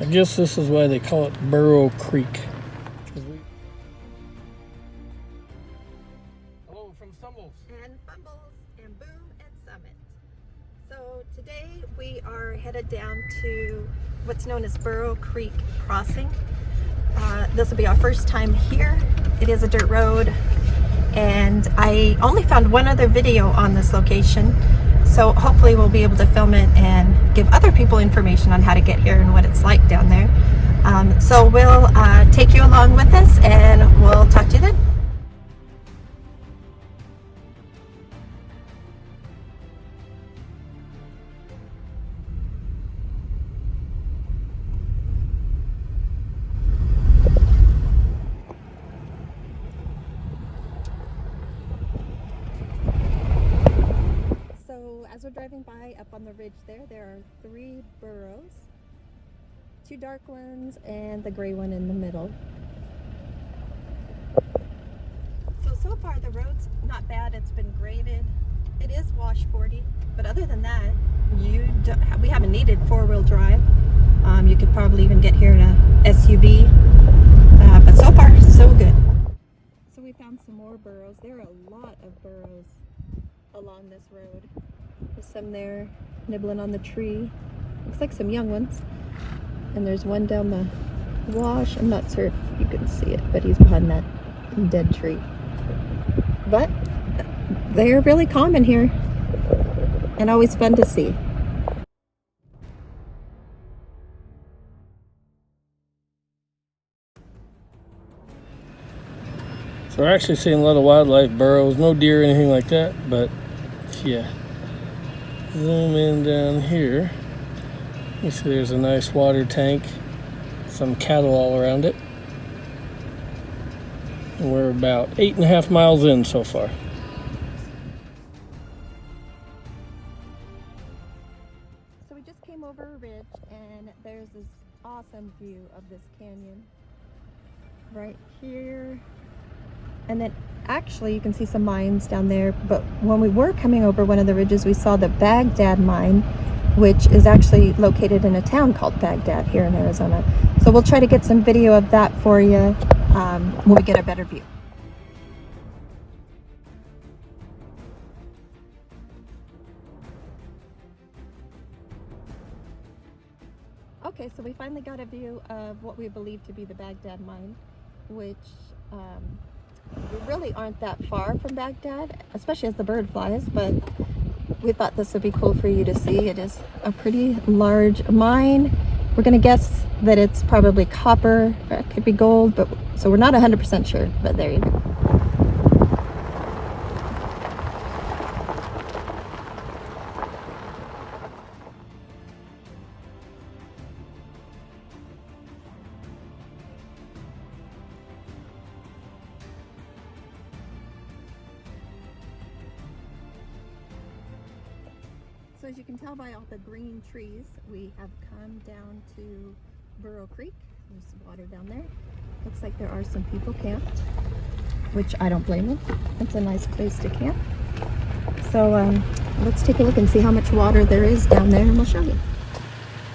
I guess this is why they call it Burro Creek. Hello from Stumbles. And Fumbles and Boom and Summit. So today we are headed down to what's known as Burro Creek Crossing. This will be our first time here. It is a dirt road, and I only found one other video on this location. So hopefully we'll be able to film it and give other people information on how to get here and what it's like down there. So we'll take you along with us and we'll talk to you then. As we're driving by up on the ridge there are 3 burrows, 2 dark ones and the gray one in the middle. So far the road's not bad. It's been graded. It is washboardy, but other than that, we haven't needed 4-wheel drive. You could probably even get here in a SUV, but so far so good. So we found some more burrows. There are a lot of burrows along this road. There's some there nibbling on the tree. Looks like some young ones. And there's one down the wash. I'm not sure if you can see it, but he's behind that dead tree. But they're really common here and always fun to see. So we're actually seeing a lot of wildlife burrows, no deer or anything like that, but yeah. Zoom in down here. You see there's a nice water tank, some cattle all around it. And we're about 8.5 miles in so far. So we just came over a ridge and there's this awesome view of this canyon right here. And then actually you can see some mines down there, but when we were coming over one of the ridges we saw the Baghdad mine, which is actually located in a town called Baghdad here in Arizona. So we'll try to get some video of that for you when we get a better view. Okay, so we finally got a view of what we believe to be the Baghdad mine, which we really aren't that far from Baghdad, especially as the bird flies, but we thought this would be cool for you to see. It is a pretty large mine. We're going to guess that it's probably copper, or it could be gold, but so we're not 100% sure, but there you go. So as you can tell by all the green trees, we have come down to Burro Creek. There's water down there. Looks like there are some people camped, which I don't blame them. It's a nice place to camp. So let's take a look and see how much water there is down there, and we'll show you.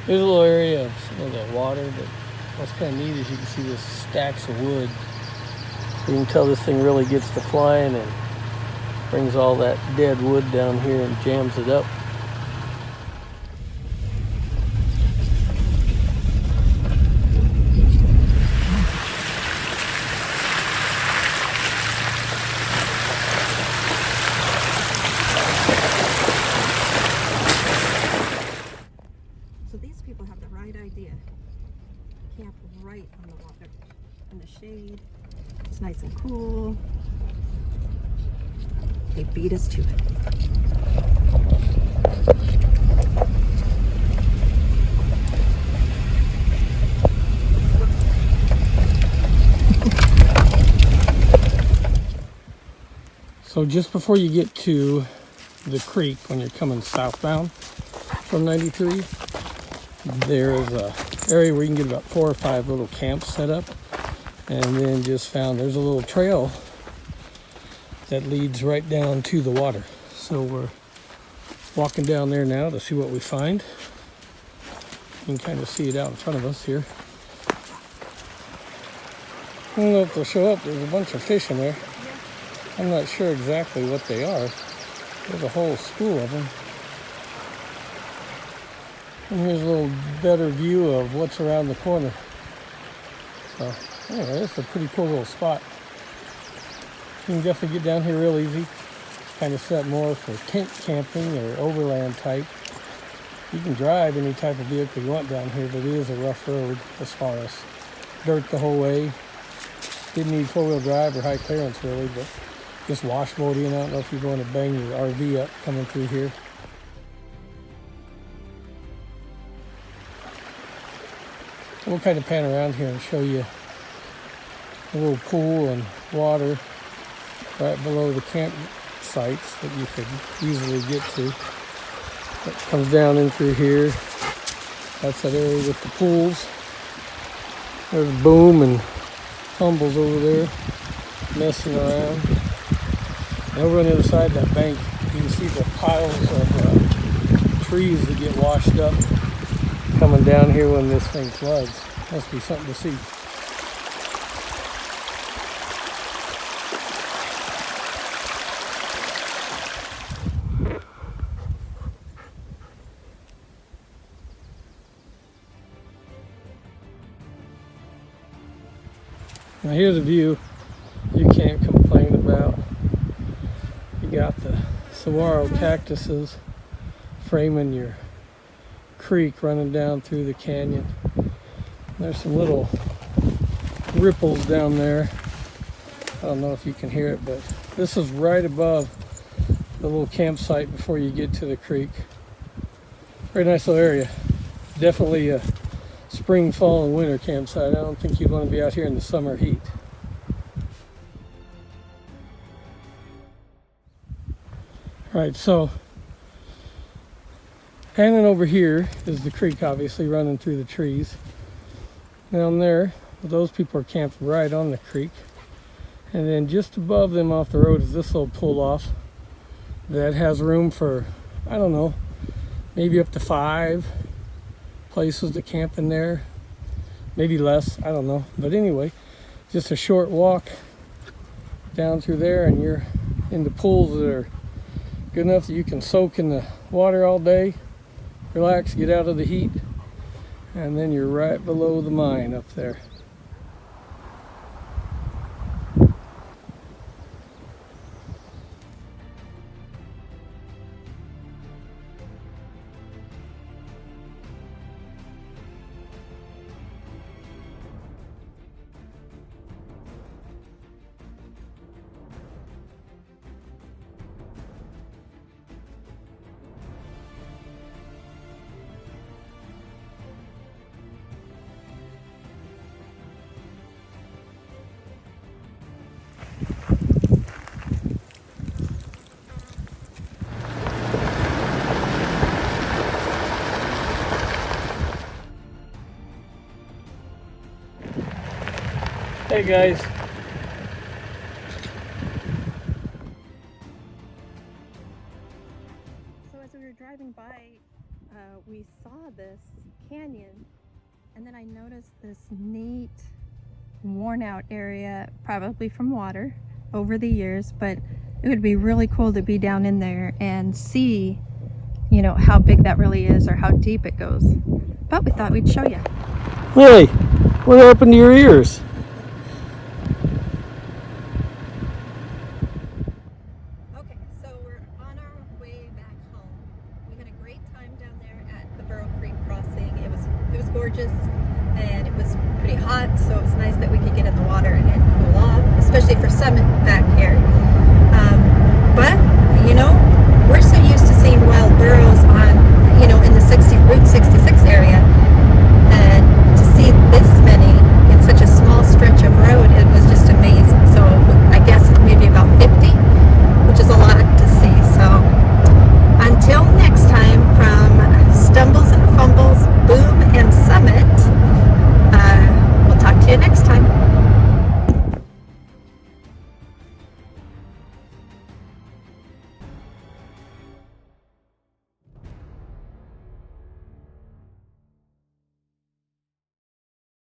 There's a little area of some of the water, but what's kind of neat is you can see this stacks of wood. You can tell this thing really gets to flying and brings all that dead wood down here and jams it up. So these people have the right idea. Camp right on the water, in the shade. It's nice and cool. They beat us to it. So just before you get to the creek, when you're coming southbound from 93, there is a area where you can get about 4 or 5 little camps set up. And then just found there's a little trail that leads right down to the water. So we're walking down there now to see what we find. You can kind of see it out in front of us here. I don't know if they'll show up. There's a bunch of fish in there. I'm not sure exactly what they are. There's a whole school of them. And here's a little better view of what's around the corner. So anyway, it's a pretty cool little spot. You can definitely get down here real easy. Kind of set more for tent camping or overland type. You can drive any type of vehicle you want down here, but it is a rough road as far as dirt the whole way. Didn't need four-wheel drive or high clearance really, but just washboarding. I don't know if you're going to bang your RV up coming through here. We'll kind of pan around here and show you a little pool and water right below the campsites that you could easily get to. It comes down in through here. That's that area with the pools. There's Boom and Tumbles over there messing around. And over on the other side of that bank, you can see the piles of trees that get washed up coming down here when this thing floods. Must be something to see. Now here's a view you can't complain about. You got the saguaro cactuses framing your creek running down through the canyon. There's some little ripples down there. I don't know if you can hear it, but this is right above the little campsite before you get to the creek. Very nice little area. Definitely a spring, fall, and winter campsite. I don't think you'd want to be out here in the summer heat. Alright, so panning over here is the creek, obviously running through the trees. Down there, those people are camped right on the creek. And then just above them off the road is this little pull off that has room for, I don't know, maybe up to 5 places to camp in there. Maybe less, I don't know. But anyway, just a short walk down through there and you're in the pools that are good enough that you can soak in the water all day, relax, get out of the heat, and then you're right below the mine up there. Hey guys. So as we were driving by, we saw this canyon, and then I noticed this neat, worn out area, probably from water over the years, but it would be really cool to be down in there and see, you know, how big that really is or how deep it goes. But we thought we'd show you. Hey, what happened to your ears? Okay, so we're on our way back home. We had a great time down there at the Burro Creek crossing. It was gorgeous, and it was pretty hot, so it was nice that we could get in the water and cool off, especially for Summit back here. But you know, we're so used to seeing wild burros on, you know, in the Route 66 area.